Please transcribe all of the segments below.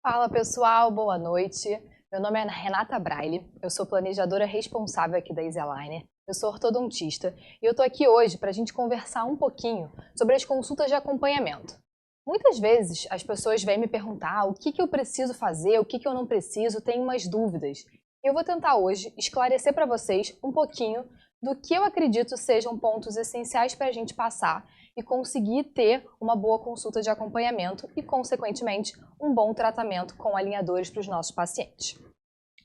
Fala pessoal, boa noite. Meu nome é Renata Braille, eu sou planejadora responsável aqui da EasyAligner, eu sou ortodontista e eu tô aqui hoje para a gente conversar um pouquinho sobre as consultas de acompanhamento. Muitas vezes as pessoas vêm me perguntar o que eu preciso fazer, o que eu não preciso, tenho umas dúvidas. Eu vou tentar hoje esclarecer para vocês um pouquinho do que eu acredito sejam pontos essenciais para a gente passar e conseguir ter uma boa consulta de acompanhamento e, consequentemente, um bom tratamento com alinhadores para os nossos pacientes.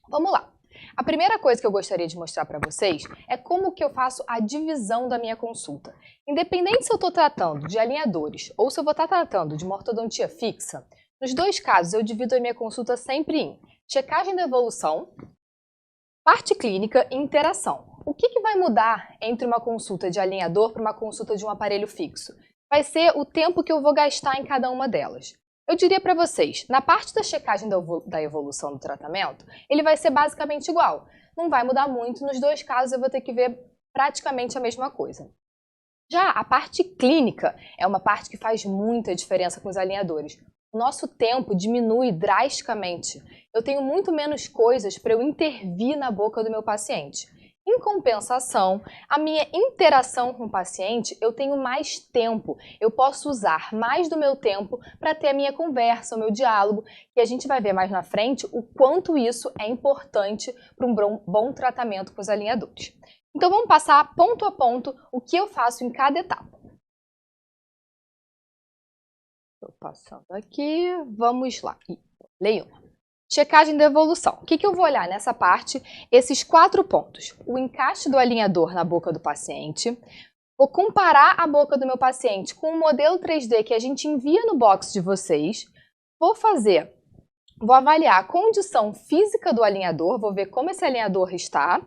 Vamos lá! A primeira coisa que eu gostaria de mostrar para vocês é como que eu faço a divisão da minha consulta. Independente se eu estou tratando de alinhadores ou se eu vou estar tratando de uma ortodontia fixa, nos dois casos eu divido a minha consulta sempre em checagem da evolução, parte clínica e interação. O que vai mudar entre uma consulta de alinhador para uma consulta de um aparelho fixo? Vai ser o tempo que eu vou gastar em cada uma delas. Eu diria para vocês, na parte da checagem da evolução do tratamento, ele vai ser basicamente igual. Não vai mudar muito, nos dois casos eu vou ter que ver praticamente a mesma coisa. Já a parte clínica é uma parte que faz muita diferença com os alinhadores. O nosso tempo diminui drasticamente. Eu tenho muito menos coisas para eu intervir na boca do meu paciente. Em compensação, a minha interação com o paciente, eu tenho mais tempo. Eu posso usar mais do meu tempo para ter a minha conversa, o meu diálogo, e a gente vai ver mais na frente o quanto isso é importante para um bom tratamento com os alinhadores. Então vamos passar ponto a ponto o que eu faço em cada etapa. Estou passando aqui, vamos lá. Leio. Checagem da evolução. O que eu vou olhar nessa parte? Esses 4 pontos. O encaixe do alinhador na boca do paciente. Vou comparar a boca do meu paciente com o modelo 3D que a gente envia no box de vocês. Vou avaliar a condição física do alinhador, vou ver como esse alinhador está.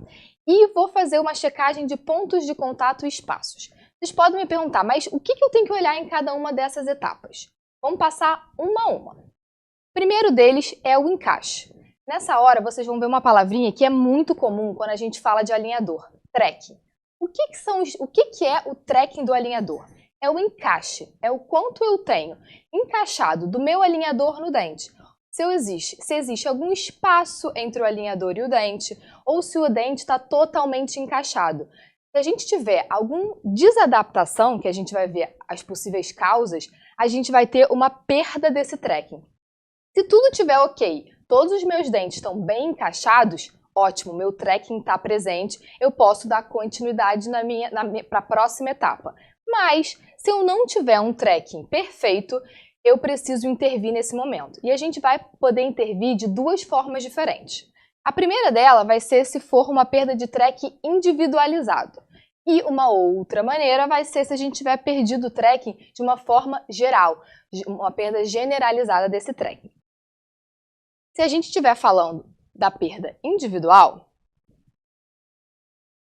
E vou fazer uma checagem de pontos de contato e espaços. Vocês podem me perguntar, mas o que eu tenho que olhar em cada uma dessas etapas? Vamos passar uma a uma. O primeiro deles é o encaixe. Nessa hora, vocês vão ver uma palavrinha que é muito comum quando a gente fala de alinhador, tracking. O que é o tracking do alinhador? É o encaixe, é o quanto eu tenho encaixado do meu alinhador no dente. Se existe algum espaço entre o alinhador e o dente, ou se o dente está totalmente encaixado. Se a gente tiver alguma desadaptação, que a gente vai ver as possíveis causas, a gente vai ter uma perda desse tracking. Se tudo estiver ok, todos os meus dentes estão bem encaixados, ótimo, meu tracking está presente, eu posso dar continuidade para a próxima etapa. Mas, se eu não tiver um tracking perfeito, eu preciso intervir nesse momento. E a gente vai poder intervir de duas formas diferentes. A primeira dela vai ser se for uma perda de tracking individualizado. E uma outra maneira vai ser se a gente tiver perdido o tracking de uma forma geral, uma perda generalizada desse tracking. Se a gente estiver falando da perda individual,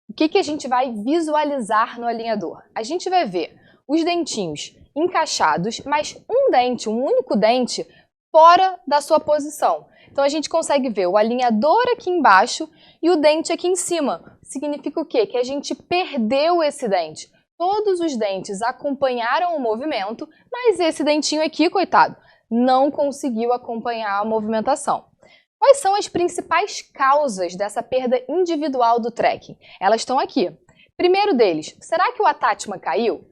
o que a gente vai visualizar no alinhador? A gente vai ver os dentinhos encaixados, mas um único dente, fora da sua posição. Então a gente consegue ver o alinhador aqui embaixo e o dente aqui em cima. Significa o quê? Que a gente perdeu esse dente. Todos os dentes acompanharam o movimento, mas esse dentinho aqui, coitado, não conseguiu acompanhar a movimentação. Quais são as principais causas dessa perda individual do tracking? Elas estão aqui. Primeiro deles, será que o attachment caiu?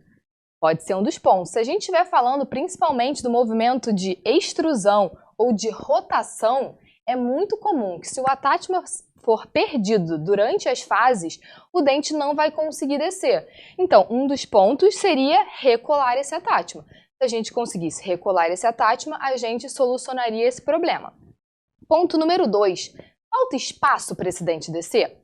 Pode ser um dos pontos. Se a gente estiver falando principalmente do movimento de extrusão ou de rotação, é muito comum que se o attachment for perdido durante as fases, o dente não vai conseguir descer. Então, um dos pontos seria recolar esse attachment. Se a gente conseguisse recolar esse attachment, a gente solucionaria esse problema. Ponto número 2. Falta espaço para esse dente descer?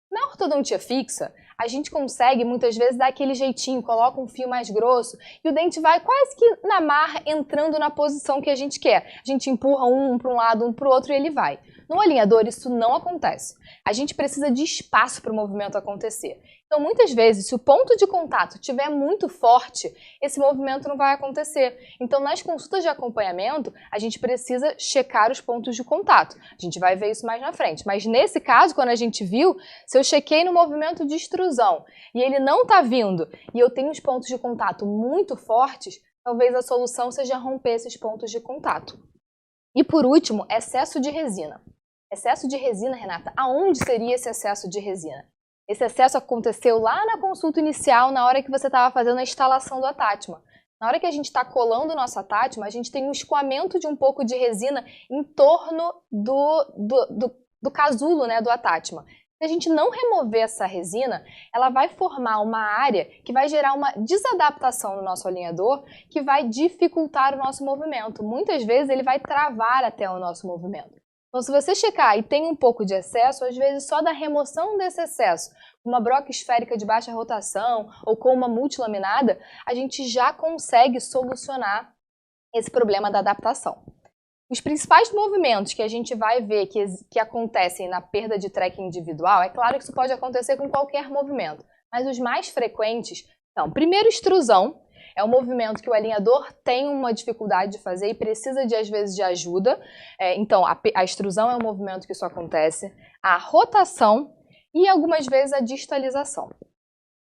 Na ortodontia fixa, a gente consegue muitas vezes dar aquele jeitinho, coloca um fio mais grosso e o dente vai quase que na marra entrando na posição que a gente quer. A gente empurra um para um lado, um para o outro e ele vai. No alinhador isso não acontece. A gente precisa de espaço para o movimento acontecer. Então muitas vezes, se o ponto de contato estiver muito forte, esse movimento não vai acontecer. Então nas consultas de acompanhamento, a gente precisa checar os pontos de contato. A gente vai ver isso mais na frente. Mas nesse caso, quando a gente viu, se eu chequei no movimento de extrusão e ele não está vindo e eu tenho os pontos de contato muito fortes, talvez a solução seja romper esses pontos de contato. E por último, excesso de resina. Excesso de resina, Renata, aonde seria esse excesso de resina? Esse excesso aconteceu lá na consulta inicial, na hora que você estava fazendo a instalação do attachment. Na hora que a gente está colando o nosso attachment, a gente tem um escoamento de um pouco de resina em torno do casulo, né, do attachment. Se a gente não remover essa resina, ela vai formar uma área que vai gerar uma desadaptação no nosso alinhador, que vai dificultar o nosso movimento. Muitas vezes ele vai travar até o nosso movimento. Então, se você checar e tem um pouco de excesso, às vezes só da remoção desse excesso, uma broca esférica de baixa rotação ou com uma multilaminada, a gente já consegue solucionar esse problema da adaptação. Os principais movimentos que a gente vai ver que acontecem na perda de track individual, é claro que isso pode acontecer com qualquer movimento, mas os mais frequentes são, primeiro, extrusão. É um movimento que o alinhador tem uma dificuldade de fazer e precisa, às vezes, de ajuda. Então, a extrusão é um movimento que isso acontece. A rotação e, algumas vezes, a distalização.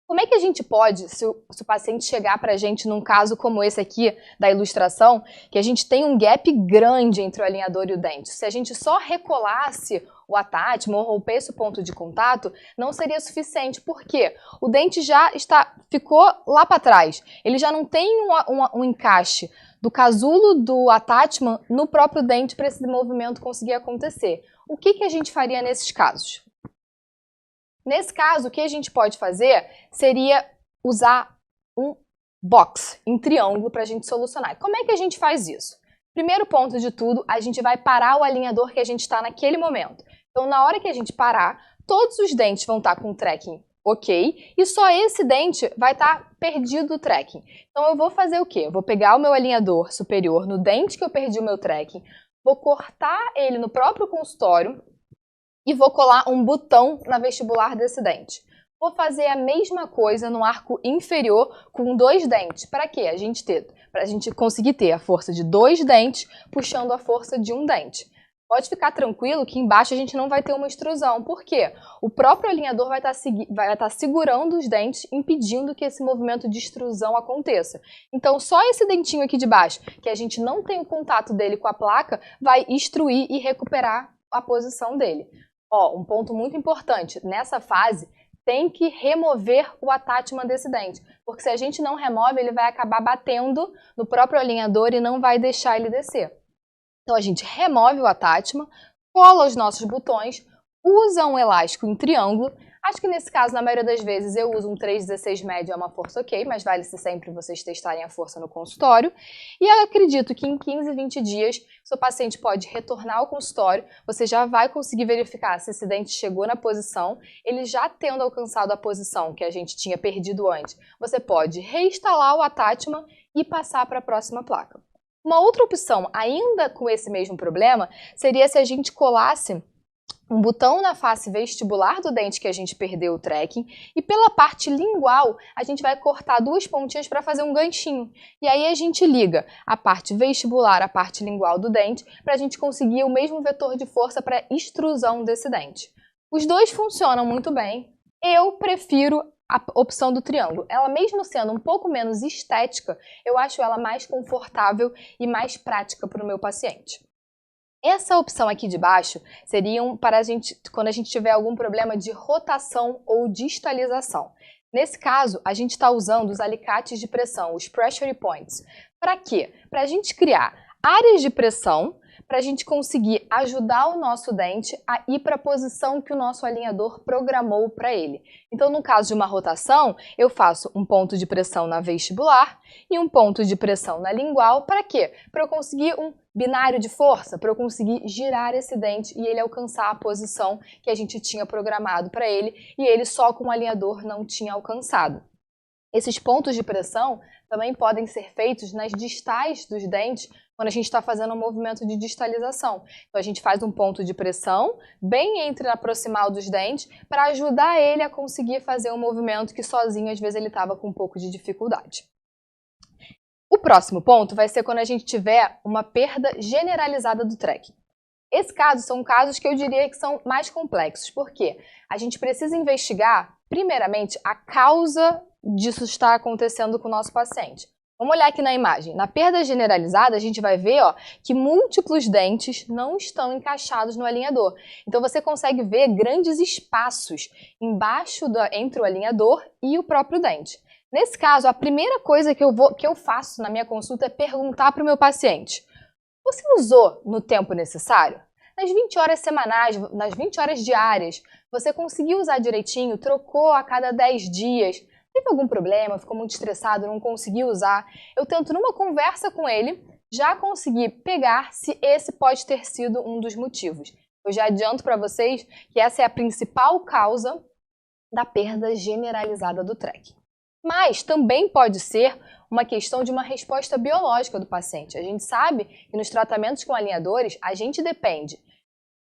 Como é que a gente pode, se o paciente chegar para a gente num caso como esse aqui da ilustração, que a gente tem um gap grande entre o alinhador e o dente, se a gente só recolasse o attachment ou rompesse o ponto de contato, não seria suficiente, porque o dente já ficou lá para trás, ele já não tem um encaixe do casulo do attachment no próprio dente para esse movimento conseguir acontecer. O que a gente faria nesses casos? Nesse caso, o que a gente pode fazer seria usar um box em triângulo para a gente solucionar. Como é que a gente faz isso? Primeiro ponto de tudo, a gente vai parar o alinhador que a gente está naquele momento. Então, na hora que a gente parar, todos os dentes vão estar com o tracking ok, e só esse dente vai estar perdido o tracking. Então, eu vou fazer o quê? Eu vou pegar o meu alinhador superior no dente que eu perdi o meu tracking, vou cortar ele no próprio consultório, e vou colar um botão na vestibular desse dente. Vou fazer a mesma coisa no arco inferior com 2 dentes. Para quê? Para a gente conseguir ter a força de 2 dentes puxando a força de um dente. Pode ficar tranquilo que embaixo a gente não vai ter uma extrusão. Por quê? O próprio alinhador vai estar segurando os dentes, impedindo que esse movimento de extrusão aconteça. Então, só esse dentinho aqui de baixo, que a gente não tem o contato dele com a placa, vai extruir e recuperar a posição dele. Um ponto muito importante, nessa fase tem que remover o attachment desse dente, porque se a gente não remove, ele vai acabar batendo no próprio alinhador e não vai deixar ele descer. Então a gente remove o attachment, cola os nossos botões, usa um elástico em triângulo. Acho que nesse caso, na maioria das vezes, eu uso um 3,16 médio, é uma força ok, mas vale-se sempre vocês testarem a força no consultório. E eu acredito que em 15, 20 dias, seu paciente pode retornar ao consultório, você já vai conseguir verificar se esse dente chegou na posição, ele já tendo alcançado a posição que a gente tinha perdido antes, você pode reinstalar o attachment e passar para a próxima placa. Uma outra opção, ainda com esse mesmo problema, seria se a gente colasse um botão na face vestibular do dente que a gente perdeu o tracking e pela parte lingual a gente vai cortar 2 pontinhas para fazer um ganchinho. E aí a gente liga a parte vestibular, a parte lingual do dente para a gente conseguir o mesmo vetor de força para extrusão desse dente. Os dois funcionam muito bem. Eu prefiro a opção do triângulo. Ela mesmo sendo um pouco menos estética, eu acho ela mais confortável e mais prática para o meu paciente. Essa opção aqui de baixo seriam para quando a gente tiver algum problema de rotação ou distalização. Nesse caso, a gente está usando os alicates de pressão, os pressure points. Para quê? Para a gente criar áreas de pressão, para a gente conseguir ajudar o nosso dente a ir para a posição que o nosso alinhador programou para ele. Então, no caso de uma rotação, eu faço um ponto de pressão na vestibular e um ponto de pressão na lingual. Para quê? Para eu conseguir um binário de força, para eu conseguir girar esse dente e ele alcançar a posição que a gente tinha programado para ele e ele só com o alinhador não tinha alcançado. Esses pontos de pressão também podem ser feitos nas distais dos dentes quando a gente está fazendo um movimento de distalização. Então a gente faz um ponto de pressão bem entre a proximal dos dentes para ajudar ele a conseguir fazer um movimento que sozinho às vezes ele estava com um pouco de dificuldade. O próximo ponto vai ser quando a gente tiver uma perda generalizada do tracking. Esse caso são casos que eu diria que são mais complexos, porque a gente precisa investigar, primeiramente, a causa disso estar acontecendo com o nosso paciente. Vamos olhar aqui na imagem. Na perda generalizada, a gente vai ver que múltiplos dentes não estão encaixados no alinhador. Então, você consegue ver grandes espaços entre o alinhador e o próprio dente. Nesse caso, a primeira coisa que eu faço na minha consulta é perguntar para o meu paciente: você usou no tempo necessário? Nas 20 horas semanais, nas 20 horas diárias, você conseguiu usar direitinho, trocou a cada 10 dias? Teve algum problema, ficou muito estressado, não conseguiu usar? Eu tento, numa conversa com ele, já conseguir pegar se esse pode ter sido um dos motivos. Eu já adianto para vocês que essa é a principal causa da perda generalizada do tracking. Mas também pode ser uma questão de uma resposta biológica do paciente. A gente sabe que nos tratamentos com alinhadores, a gente depende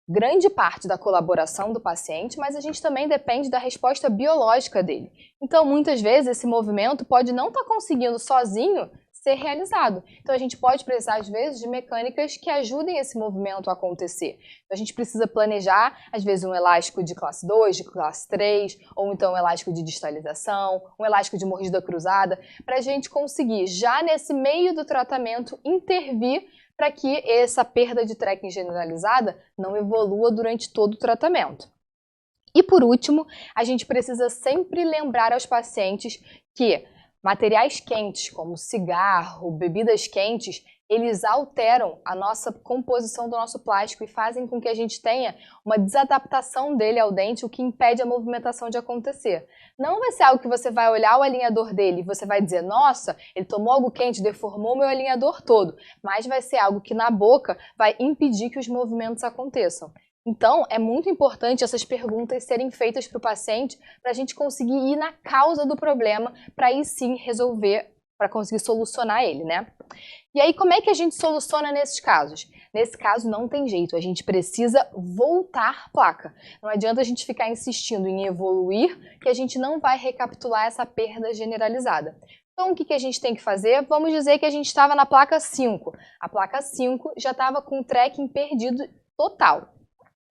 grande parte da colaboração do paciente, mas a gente também depende da resposta biológica dele. Então, muitas vezes, esse movimento pode não estar conseguindo sozinho ser realizado. Então, a gente pode precisar, às vezes, de mecânicas que ajudem esse movimento a acontecer. Então, a gente precisa planejar, às vezes, um elástico de classe 2, de classe 3, ou então um elástico de distalização, um elástico de mordida cruzada, para a gente conseguir, já nesse meio do tratamento, intervir para que essa perda de tracking generalizada não evolua durante todo o tratamento. E por último, a gente precisa sempre lembrar aos pacientes que materiais quentes, como cigarro, bebidas quentes, eles alteram a nossa composição do nosso plástico e fazem com que a gente tenha uma desadaptação dele ao dente, o que impede a movimentação de acontecer. Não vai ser algo que você vai olhar o alinhador dele e você vai dizer: nossa, ele tomou algo quente, deformou meu alinhador todo. Mas vai ser algo que na boca vai impedir que os movimentos aconteçam. Então, é muito importante essas perguntas serem feitas para o paciente para a gente conseguir ir na causa do problema, para aí sim resolver, para conseguir solucionar ele, né? E aí, como é que a gente soluciona nesses casos? Nesse caso, não tem jeito, a gente precisa voltar placa. Não adianta a gente ficar insistindo em evoluir, que a gente não vai recapitular essa perda generalizada. Então, o que a gente tem que fazer? Vamos dizer que a gente estava na placa 5. A placa 5 já estava com o tracking perdido total.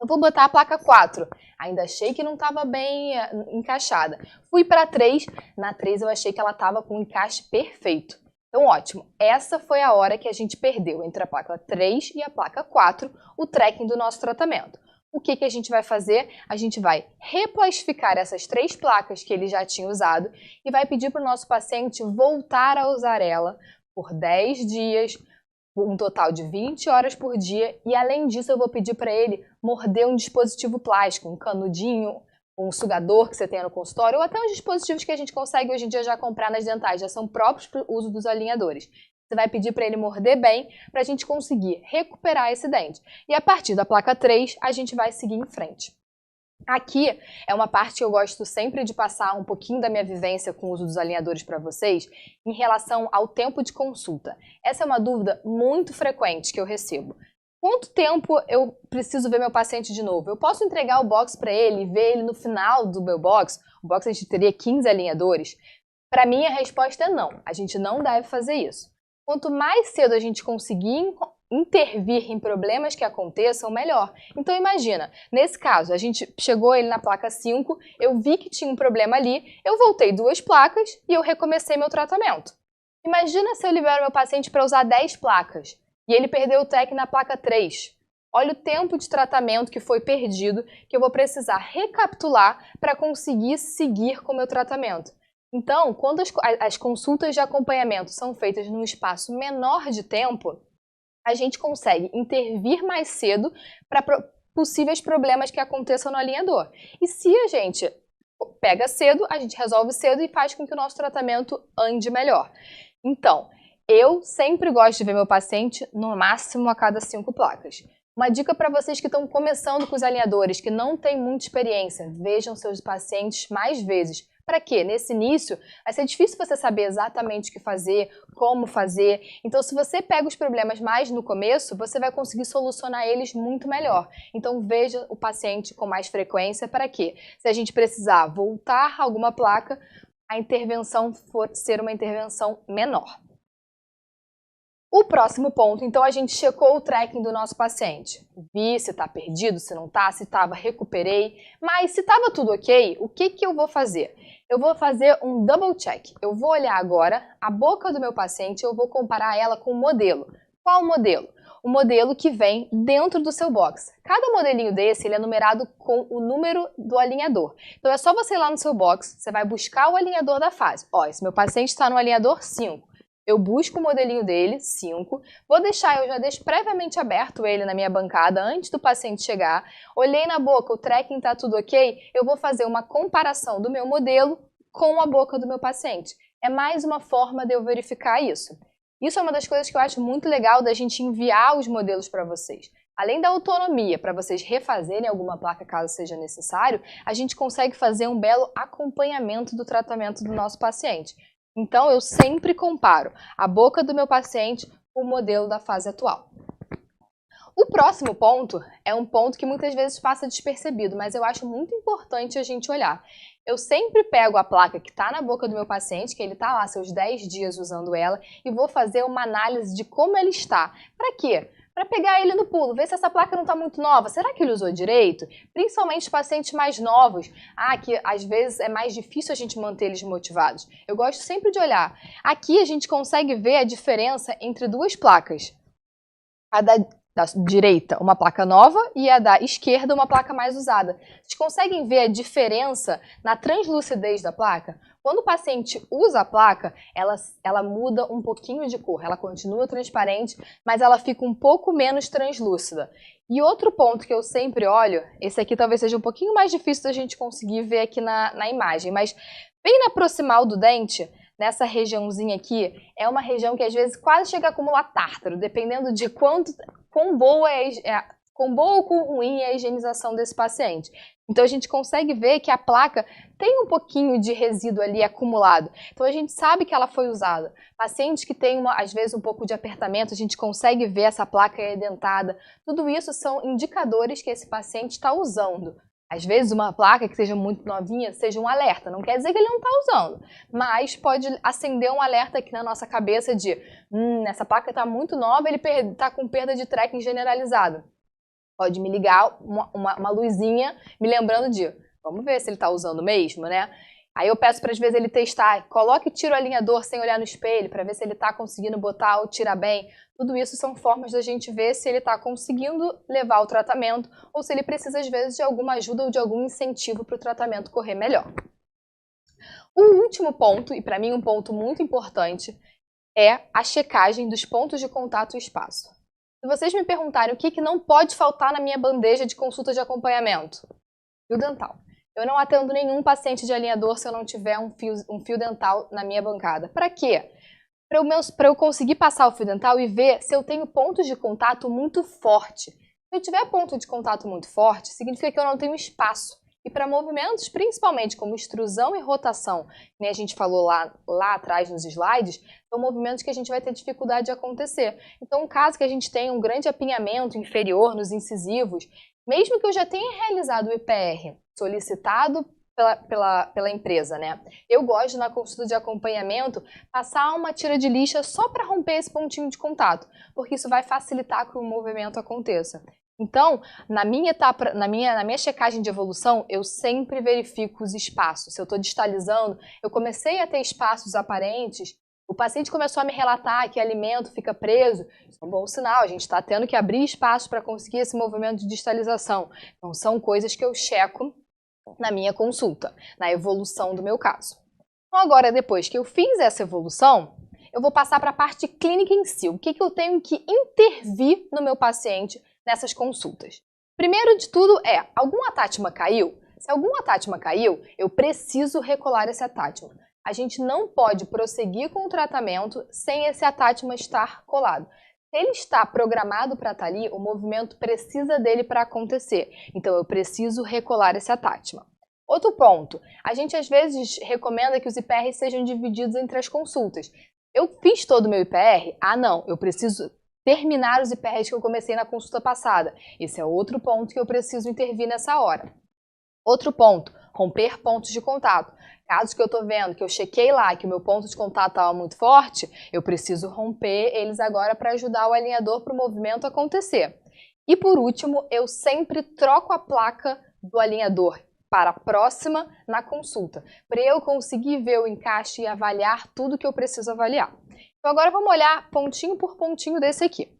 Eu vou botar a placa 4. Ainda achei que não estava bem encaixada. Fui para 3. Na 3 eu achei que ela estava com um encaixe perfeito. Então, ótimo. Essa foi a hora que a gente perdeu entre a placa 3 e a placa 4 o tracking do nosso tratamento. O que a gente vai fazer? A gente vai replastificar essas 3 placas que ele já tinha usado e vai pedir para o nosso paciente voltar a usar ela por 10 dias, um total de 20 horas por dia, e além disso eu vou pedir para ele morder um dispositivo plástico, um canudinho, um sugador que você tenha no consultório, ou até os dispositivos que a gente consegue hoje em dia já comprar nas dentais, já são próprios para o uso dos alinhadores. Você vai pedir para ele morder bem, para a gente conseguir recuperar esse dente. E a partir da placa 3, a gente vai seguir em frente. Aqui é uma parte que eu gosto sempre de passar um pouquinho da minha vivência com o uso dos alinhadores para vocês em relação ao tempo de consulta. Essa é uma dúvida muito frequente que eu recebo. Quanto tempo eu preciso ver meu paciente de novo? Eu posso entregar o box para ele e ver ele no final do meu box? O box a gente teria 15 alinhadores? Para mim a resposta é não. A gente não deve fazer isso. Quanto mais cedo a gente conseguir intervir em problemas que aconteçam, melhor. Então imagina, nesse caso, a gente chegou ele na placa 5, eu vi que tinha um problema ali, eu voltei 2 placas e eu recomecei meu tratamento. Imagina se eu libero meu paciente para usar 10 placas e ele perdeu o TEC na placa 3. Olha o tempo de tratamento que foi perdido, que eu vou precisar recapitular para conseguir seguir com o meu tratamento. Então, quando as consultas de acompanhamento são feitas num espaço menor de tempo, a gente consegue intervir mais cedo para possíveis problemas que aconteçam no alinhador. E se a gente pega cedo, a gente resolve cedo e faz com que o nosso tratamento ande melhor. Então, eu sempre gosto de ver meu paciente no máximo a cada 5 placas. Uma dica para vocês que estão começando com os alinhadores, que não têm muita experiência, vejam seus pacientes mais vezes. Para quê? Nesse início, vai ser difícil você saber exatamente o que fazer, como fazer. Então, se você pega os problemas mais no começo, você vai conseguir solucionar eles muito melhor. Então, veja o paciente com mais frequência. Para quê? Se a gente precisar voltar alguma placa, a intervenção for ser uma intervenção menor. O próximo ponto, então, a gente checou o tracking do nosso paciente. Vi se está perdido, se não está, se estava, recuperei. Mas se estava tudo ok, o que eu vou fazer? Eu vou fazer um double check. Eu vou olhar agora a boca do meu paciente e eu vou comparar ela com o modelo. Qual modelo? O modelo que vem dentro do seu box. Cada modelinho desse ele é numerado com o número do alinhador. Então é só você ir lá no seu box, você vai buscar o alinhador da fase. Ó, esse meu paciente está no alinhador 5. Eu busco o modelinho dele, 5, eu já deixo previamente aberto ele na minha bancada antes do paciente chegar, olhei na boca, o tracking está tudo ok, eu vou fazer uma comparação do meu modelo com a boca do meu paciente. É mais uma forma de eu verificar isso. Isso é uma das coisas que eu acho muito legal da gente enviar os modelos para vocês. Além da autonomia para vocês refazerem alguma placa caso seja necessário, a gente consegue fazer um belo acompanhamento do tratamento do nosso paciente. Então, eu sempre comparo a boca do meu paciente com o modelo da fase atual. O próximo ponto é um ponto que muitas vezes passa despercebido, mas eu acho muito importante a gente olhar. Eu sempre pego a placa que está na boca do meu paciente, que ele está lá seus 10 dias usando ela, e vou fazer uma análise de como ele está. Para quê? Para pegar ele no pulo, ver se essa placa não está muito nova. Será que ele usou direito? Principalmente os pacientes mais novos, que às vezes é mais difícil a gente manter eles motivados. Eu gosto sempre de olhar. Aqui a gente consegue ver a diferença entre duas placas. A da direita, uma placa nova, e a da esquerda, uma placa mais usada. Vocês conseguem ver a diferença na translucidez da placa? Quando o paciente usa a placa, ela muda um pouquinho de cor, ela continua transparente, mas ela fica um pouco menos translúcida. E outro ponto que eu sempre olho, esse aqui talvez seja um pouquinho mais difícil da gente conseguir ver aqui na imagem, mas bem na proximal do dente, nessa regiãozinha aqui, é uma região que às vezes quase chega a acumular tártaro, dependendo de quão boa ou quão ruim é a higienização desse paciente. Então a gente consegue ver que a placa tem um pouquinho de resíduo ali acumulado. Então a gente sabe que ela foi usada. Pacientes que têm, às vezes, um pouco de apertamento, a gente consegue ver essa placa edentada. Tudo isso são indicadores que esse paciente está usando. Às vezes uma placa que seja muito novinha seja um alerta, não quer dizer que ele não está usando, mas pode acender um alerta aqui na nossa cabeça de essa placa está muito nova, ele está com perda de tracking generalizado. Pode me ligar uma luzinha me lembrando de, vamos ver se ele está usando mesmo, né? Aí eu peço para às vezes ele testar, coloque e tira o alinhador sem olhar no espelho, para ver se ele está conseguindo botar ou tirar bem. Tudo isso são formas da gente ver se ele está conseguindo levar o tratamento ou se ele precisa às vezes de alguma ajuda ou de algum incentivo para o tratamento correr melhor. O último ponto, e para mim um ponto muito importante, é a checagem dos pontos de contato e espaço. Se vocês me perguntarem o que não pode faltar na minha bandeja de consulta de acompanhamento, fio dental. Eu não atendo nenhum paciente de alinhador se eu não tiver um fio dental na minha bancada. Para quê? Para eu conseguir passar o fio dental e ver se eu tenho pontos de contato muito forte. Se eu tiver ponto de contato muito forte, significa que eu não tenho espaço. E para movimentos, principalmente como extrusão e rotação, que a gente falou lá atrás nos slides, são movimentos que a gente vai ter dificuldade de acontecer. Então, caso que a gente tenha um grande apinhamento inferior nos incisivos, mesmo que eu já tenha realizado o IPR solicitado pela empresa, né? Eu gosto, na consulta de acompanhamento, passar uma tira de lixa só para romper esse pontinho de contato, porque isso vai facilitar que o movimento aconteça. Então, na minha checagem de evolução, eu sempre verifico os espaços. Se eu estou distalizando, eu comecei a ter espaços aparentes, o paciente começou a me relatar que alimento fica preso, isso é um bom sinal, a gente está tendo que abrir espaço para conseguir esse movimento de distalização. Então, são coisas que eu checo na minha consulta, na evolução do meu caso. Então, agora, depois que eu fiz essa evolução, eu vou passar para a parte clínica em si. O que eu tenho que intervir no meu paciente nessas consultas? Primeiro de tudo algum atátma caiu? Se algum atátma caiu, eu preciso recolar esse atátma. A gente não pode prosseguir com o tratamento sem esse atátma estar colado. Se ele está programado para estar ali, o movimento precisa dele para acontecer. Então, eu preciso recolar esse atátma. Outro ponto, a gente às vezes recomenda que os IPRs sejam divididos entre as consultas. Eu fiz todo o meu IPR? Não, eu preciso terminar os IPRs que eu comecei na consulta passada. Esse é outro ponto que eu preciso intervir nessa hora. Outro ponto, romper pontos de contato. Casos que eu tô vendo, que eu chequei lá, que o meu ponto de contato estava muito forte, eu preciso romper eles agora para ajudar o alinhador para o movimento acontecer. E por último, eu sempre troco a placa do alinhador para a próxima na consulta, para eu conseguir ver o encaixe e avaliar tudo que eu preciso avaliar. Então agora vamos olhar pontinho por pontinho desse aqui.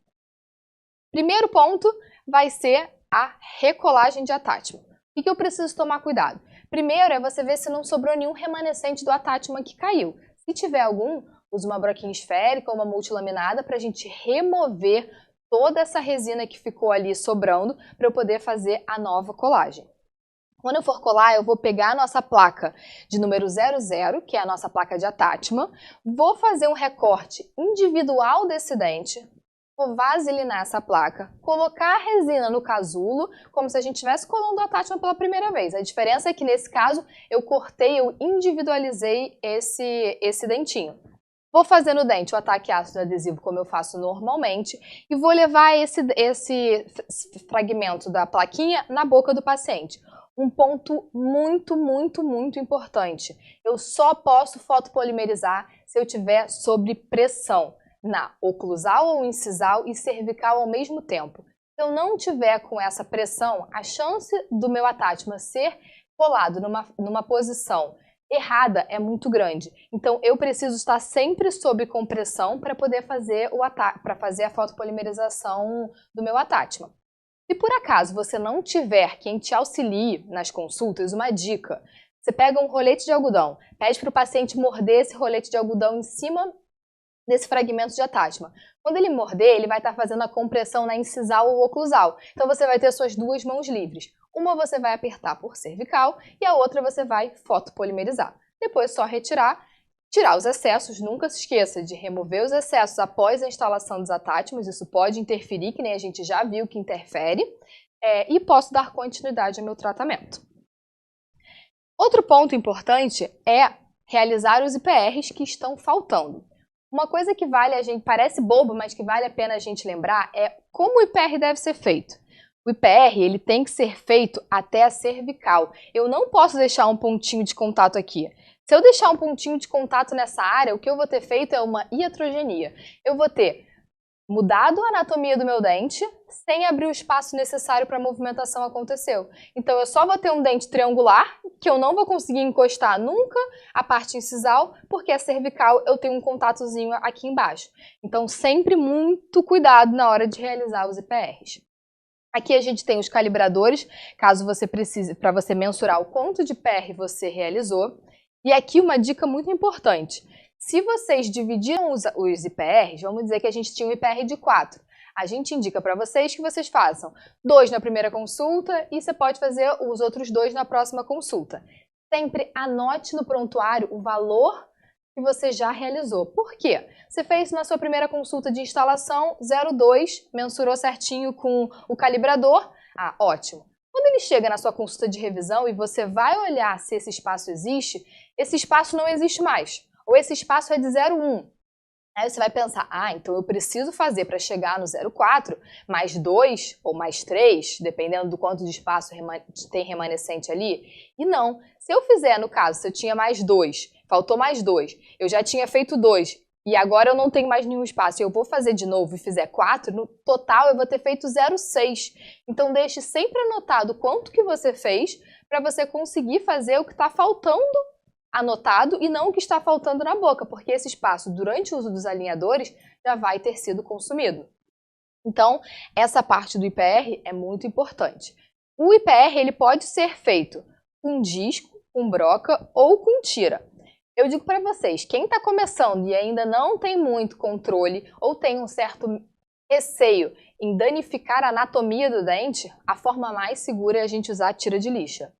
Primeiro ponto vai ser a recolagem de attachment. O que eu preciso tomar cuidado? Primeiro é você ver se não sobrou nenhum remanescente do attachment que caiu. Se tiver algum, use uma broquinha esférica ou uma multilaminada para a gente remover toda essa resina que ficou ali sobrando para eu poder fazer a nova colagem. Quando eu for colar, eu vou pegar a nossa placa de número 00, que é a nossa placa de attachment, vou fazer um recorte individual desse dente, vou vaselinar essa placa, colocar a resina no casulo, como se a gente estivesse colando o attachment pela primeira vez. A diferença é que nesse caso eu cortei, eu individualizei esse dentinho. Vou fazer no dente o ataque ácido adesivo como eu faço normalmente e vou levar esse fragmento da plaquinha na boca do paciente. Um ponto muito importante. Eu só posso fotopolimerizar se eu tiver sob pressão na oclusal ou incisal e cervical ao mesmo tempo. Se eu não tiver com essa pressão, a chance do meu attachment ser colado numa posição errada é muito grande. Então eu preciso estar sempre sob compressão para poder fazer a fotopolimerização do meu attachment. Se por acaso você não tiver quem te auxilie nas consultas, uma dica: você pega um rolete de algodão, pede para o paciente morder esse rolete de algodão em cima desse fragmento de attachment. Quando ele morder, ele vai estar fazendo a compressão na incisal ou oclusal. Então você vai ter suas duas mãos livres. Uma você vai apertar por cervical e a outra você vai fotopolimerizar. Depois só retirar os excessos. Nunca se esqueça de remover os excessos após a instalação dos attachments. Isso pode interferir, que nem a gente já viu que interfere. E posso dar continuidade ao meu tratamento. Outro ponto importante é realizar os IPRs que estão faltando. Uma coisa que parece bobo, mas que vale a pena a gente lembrar é como o IPR deve ser feito. O IPR ele tem que ser feito até a cervical. Eu não posso deixar um pontinho de contato aqui. Se eu deixar um pontinho de contato nessa área, o que eu vou ter feito é uma iatrogenia. Eu vou ter mudado a anatomia do meu dente sem abrir o espaço necessário para a movimentação acontecer. Então eu só vou ter um dente triangular, que eu não vou conseguir encostar nunca a parte incisal, porque a cervical eu tenho um contatozinho aqui embaixo. Então sempre muito cuidado na hora de realizar os IPRs. Aqui a gente tem os calibradores, caso você precise, para você mensurar o quanto de IPR você realizou. E aqui uma dica muito importante. Se vocês dividiram os IPRs, vamos dizer que a gente tinha um IPR de 4. A gente indica para vocês que vocês façam 2 na primeira consulta e você pode fazer os outros 2 na próxima consulta. Sempre anote no prontuário o valor que você já realizou. Por quê? Você fez na sua primeira consulta de instalação 0,2, mensurou certinho com o calibrador. Ah, ótimo. Quando ele chega na sua consulta de revisão e você vai olhar se esse espaço existe, esse espaço não existe mais. Ou esse espaço é de 0,1. Aí você vai pensar, então eu preciso fazer para chegar no 0,4 mais 2 ou mais 3, dependendo do quanto de espaço tem remanescente ali. E não, se eu fizer, no caso, se eu tinha mais 2, faltou mais 2, eu já tinha feito 2 e agora eu não tenho mais nenhum espaço e eu vou fazer de novo e fizer 4, no total eu vou ter feito 0,6. Então deixe sempre anotado quanto que você fez para você conseguir fazer o que está faltando anotado e não o que está faltando na boca, porque esse espaço, durante o uso dos alinhadores, já vai ter sido consumido. Então, essa parte do IPR é muito importante. O IPR ele pode ser feito com disco, com broca ou com tira. Eu digo para vocês, quem está começando e ainda não tem muito controle ou tem um certo receio em danificar a anatomia do dente, a forma mais segura é a gente usar a tira de lixa.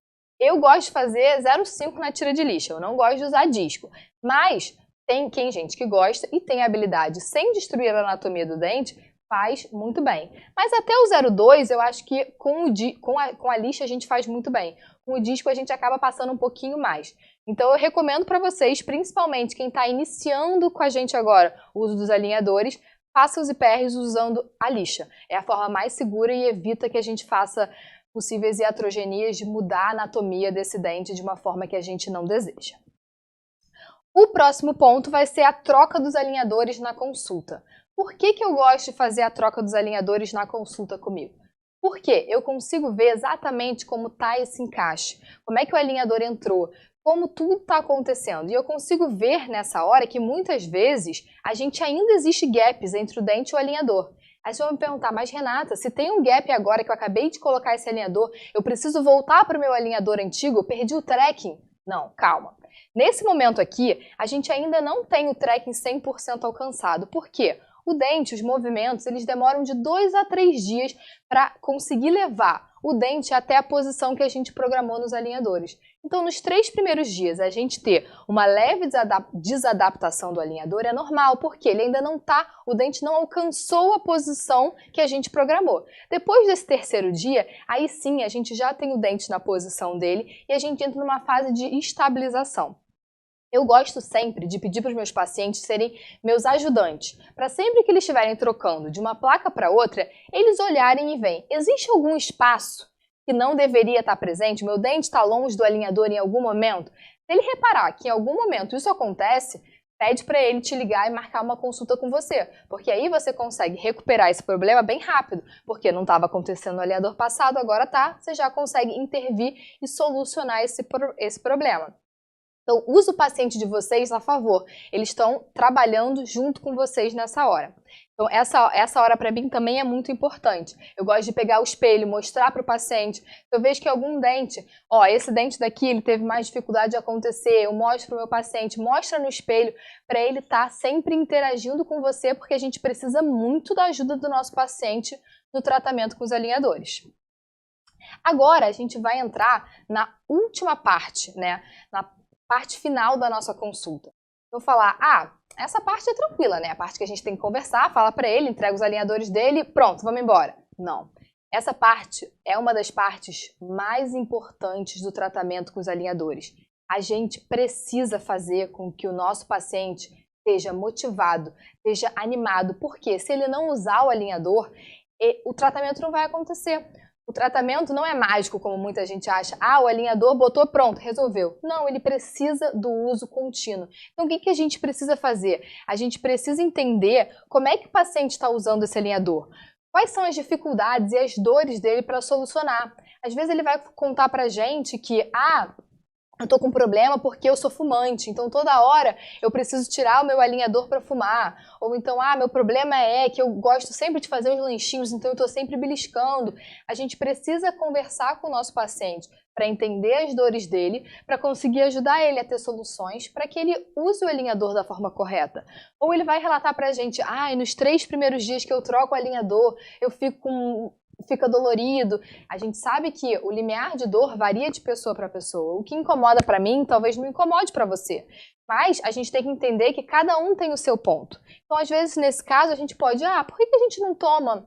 Eu gosto de fazer 0,5 na tira de lixa, eu não gosto de usar disco. Mas tem gente que gosta e tem habilidade sem destruir a anatomia do dente, faz muito bem. Mas até o 0,2 eu acho que com a lixa a gente faz muito bem. Com o disco a gente acaba passando um pouquinho mais. Então eu recomendo para vocês, principalmente quem está iniciando com a gente agora o uso dos alinhadores, faça os IPRs usando a lixa. É a forma mais segura e evita que a gente faça possíveis iatrogenias de mudar a anatomia desse dente de uma forma que a gente não deseja. O próximo ponto vai ser a troca dos alinhadores na consulta. Por que eu gosto de fazer a troca dos alinhadores na consulta comigo? Porque eu consigo ver exatamente como está esse encaixe, como é que o alinhador entrou, como tudo está acontecendo. E eu consigo ver nessa hora que muitas vezes a gente ainda existe gaps entre o dente e o alinhador. Aí você vai me perguntar, mas Renata, se tem um gap agora que eu acabei de colocar esse alinhador, eu preciso voltar para o meu alinhador antigo, eu perdi o tracking? Não, calma. Nesse momento aqui, a gente ainda não tem o tracking 100% alcançado. Por quê? O dente, os movimentos, eles demoram de 2 a 3 dias para conseguir levar o dente até a posição que a gente programou nos alinhadores. Então, nos 3 primeiros dias, a gente ter uma leve desadaptação do alinhador é normal, porque ele ainda não está, o dente não alcançou a posição que a gente programou. Depois desse 3º dia, aí sim a gente já tem o dente na posição dele e a gente entra numa fase de estabilização. Eu gosto sempre de pedir para os meus pacientes serem meus ajudantes, para sempre que eles estiverem trocando de uma placa para outra, eles olharem e veem, existe algum espaço que não deveria estar presente? Meu dente está longe do alinhador em algum momento? Se ele reparar que em algum momento isso acontece, pede para ele te ligar e marcar uma consulta com você, porque aí você consegue recuperar esse problema bem rápido, porque não estava acontecendo no alinhador passado, agora tá, você já consegue intervir e solucionar esse problema. Então, use o paciente de vocês a favor. Eles estão trabalhando junto com vocês nessa hora. Então, essa hora para mim também é muito importante. Eu gosto de pegar o espelho, mostrar para o paciente. Se eu vejo que algum dente, esse dente daqui, ele teve mais dificuldade de acontecer, eu mostro para o meu paciente, mostra no espelho, para ele estar sempre interagindo com você, porque a gente precisa muito da ajuda do nosso paciente no tratamento com os alinhadores. Agora, a gente vai entrar na última parte, né? Na parte final da nossa consulta. Vou falar, essa parte é tranquila, né? A parte que a gente tem que conversar, fala para ele, entrega os alinhadores dele, pronto, vamos embora. Não. Essa parte é uma das partes mais importantes do tratamento com os alinhadores. A gente precisa fazer com que o nosso paciente esteja motivado, esteja animado, porque se ele não usar o alinhador, o tratamento não vai acontecer. O tratamento não é mágico, como muita gente acha. O alinhador botou, pronto, resolveu. Não, ele precisa do uso contínuo. Então, o que a gente precisa fazer? A gente precisa entender como é que o paciente está usando esse alinhador. Quais são as dificuldades e as dores dele para solucionar? Às vezes ele vai contar para a gente que, eu tô com um problema porque eu sou fumante, então toda hora eu preciso tirar o meu alinhador para fumar. Ou então, meu problema é que eu gosto sempre de fazer os lanchinhos, então eu tô sempre beliscando. A gente precisa conversar com o nosso paciente para entender as dores dele, para conseguir ajudar ele a ter soluções para que ele use o alinhador da forma correta. Ou ele vai relatar pra gente, nos 3 primeiros dias que eu troco o alinhador, eu fica dolorido. A gente sabe que o limiar de dor varia de pessoa para pessoa. O que incomoda para mim, talvez não incomode para você. Mas a gente tem que entender que cada um tem o seu ponto. Então, às vezes, nesse caso, a gente pode, por que a gente não toma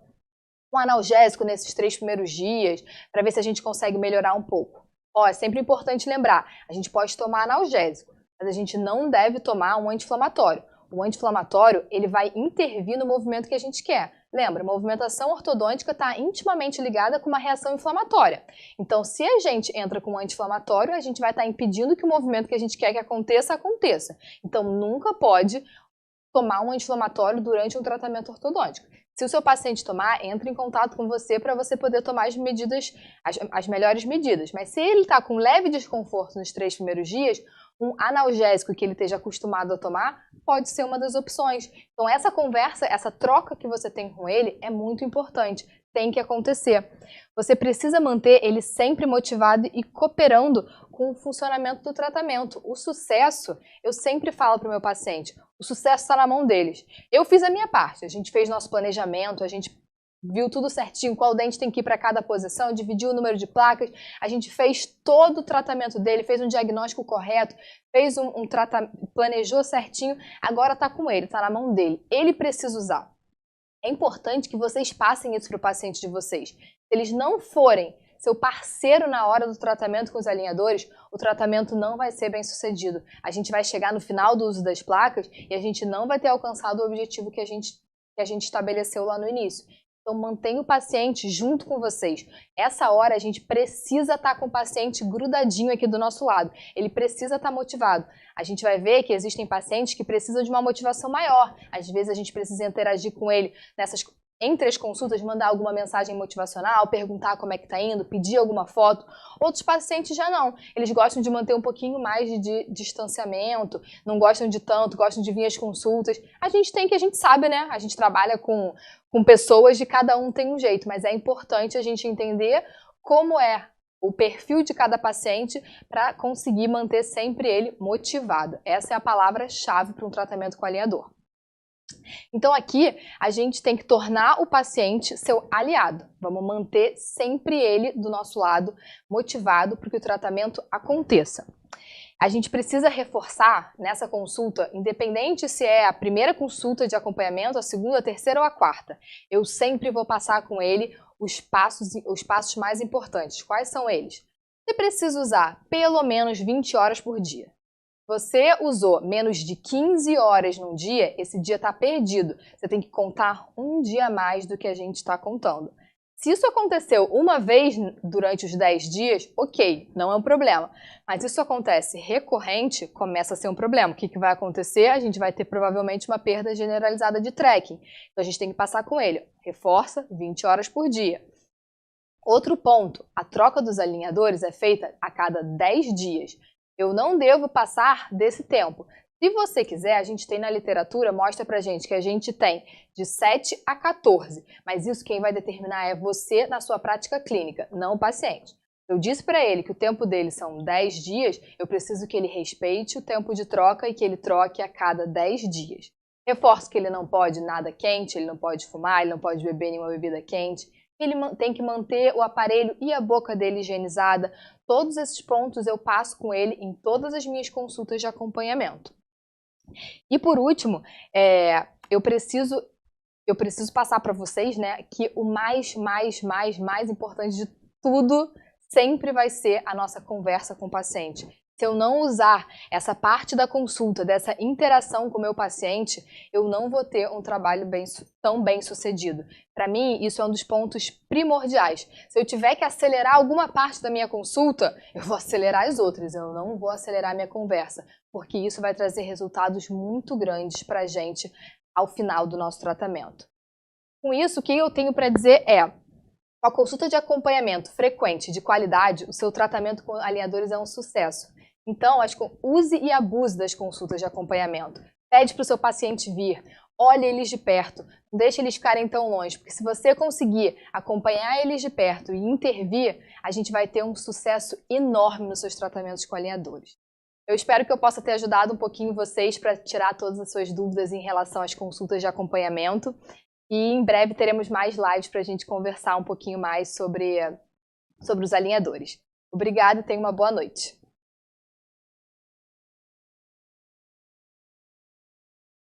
um analgésico nesses 3 primeiros dias, para ver se a gente consegue melhorar um pouco? É sempre importante lembrar, a gente pode tomar analgésico, mas a gente não deve tomar um anti-inflamatório. O anti-inflamatório, ele vai intervir no movimento que a gente quer. Lembra, a movimentação ortodôntica está intimamente ligada com uma reação inflamatória. Então, se a gente entra com um anti-inflamatório, a gente vai estar impedindo que o movimento que a gente quer que aconteça. Então, nunca pode tomar um anti-inflamatório durante um tratamento ortodôntico. Se o seu paciente tomar, entre em contato com você para você poder tomar as medidas, as melhores medidas. Mas se ele está com leve desconforto nos 3 primeiros dias, um analgésico que ele esteja acostumado a tomar pode ser uma das opções. Então essa conversa, essa troca que você tem com ele é muito importante, tem que acontecer. Você precisa manter ele sempre motivado e cooperando com o funcionamento do tratamento. O sucesso, eu sempre falo para o meu paciente, o sucesso está na mão deles. Eu fiz a minha parte, a gente fez nosso planejamento, a gente viu tudo certinho, qual dente tem que ir para cada posição, dividiu o número de placas, a gente fez todo o tratamento dele, fez um diagnóstico correto, fez um tratamento, planejou certinho, agora está com ele, está na mão dele. Ele precisa usar. É importante que vocês passem isso para o paciente de vocês. Se eles não forem seu parceiro na hora do tratamento com os alinhadores, o tratamento não vai ser bem sucedido. A gente vai chegar no final do uso das placas e a gente não vai ter alcançado o objetivo que a gente estabeleceu lá no início. Então, mantenha o paciente junto com vocês. Essa hora, a gente precisa estar com o paciente grudadinho aqui do nosso lado. Ele precisa estar motivado. A gente vai ver que existem pacientes que precisam de uma motivação maior. Às vezes, a gente precisa interagir com ele entre as consultas, mandar alguma mensagem motivacional, perguntar como é que tá indo, pedir alguma foto. Outros pacientes já não. Eles gostam de manter um pouquinho mais de distanciamento, não gostam de tanto, gostam de vir às consultas. A gente sabe, né? A gente trabalha com pessoas de cada um tem um jeito, mas é importante a gente entender como é o perfil de cada paciente para conseguir manter sempre ele motivado. Essa é a palavra-chave para um tratamento com alinhador. Então aqui a gente tem que tornar o paciente seu aliado. Vamos manter sempre ele do nosso lado, motivado para que o tratamento aconteça. A gente precisa reforçar nessa consulta, independente se é a primeira consulta de acompanhamento, a segunda, a terceira ou a quarta. Eu sempre vou passar com ele os passos mais importantes. Quais são eles? Você precisa usar pelo menos 20 horas por dia. Você usou menos de 15 horas num dia, esse dia está perdido. Você tem que contar um dia a mais do que a gente está contando. Se isso aconteceu uma vez durante os 10 dias, ok, não é um problema. Mas isso acontece recorrente, começa a ser um problema. O que vai acontecer? A gente vai ter provavelmente uma perda generalizada de tracking. Então a gente tem que passar com ele. Reforça 20 horas por dia. Outro ponto, a troca dos alinhadores é feita a cada 10 dias. Eu não devo passar desse tempo. Se você quiser, a gente tem na literatura, mostra pra gente que a gente tem de 7 a 14. Mas isso quem vai determinar é você na sua prática clínica, não o paciente. Eu disse para ele que o tempo dele são 10 dias, eu preciso que ele respeite o tempo de troca e que ele troque a cada 10 dias. Reforço que ele não pode nada quente, ele não pode fumar, ele não pode beber nenhuma bebida quente. Ele tem que manter o aparelho e a boca dele higienizada. Todos esses pontos eu passo com ele em todas as minhas consultas de acompanhamento. E por último, eu preciso passar para vocês, né, que o mais importante de tudo sempre vai ser a nossa conversa com o paciente. Se eu não usar essa parte da consulta, dessa interação com o meu paciente, eu não vou ter um trabalho tão bem sucedido. Para mim, isso é um dos pontos primordiais. Se eu tiver que acelerar alguma parte da minha consulta, eu vou acelerar as outras, eu não vou acelerar a minha conversa, porque isso vai trazer resultados muito grandes para a gente ao final do nosso tratamento. Com isso, o que eu tenho para dizer é: com a consulta de acompanhamento frequente de qualidade, o seu tratamento com alinhadores é um sucesso. Então, use e abuse das consultas de acompanhamento. Pede para o seu paciente vir, olhe eles de perto, não deixe eles ficarem tão longe, porque se você conseguir acompanhar eles de perto e intervir, a gente vai ter um sucesso enorme nos seus tratamentos com alinhadores. Eu espero que eu possa ter ajudado um pouquinho vocês para tirar todas as suas dúvidas em relação às consultas de acompanhamento. E em breve teremos mais lives para a gente conversar um pouquinho mais sobre os alinhadores. Obrigada e tenha uma boa noite.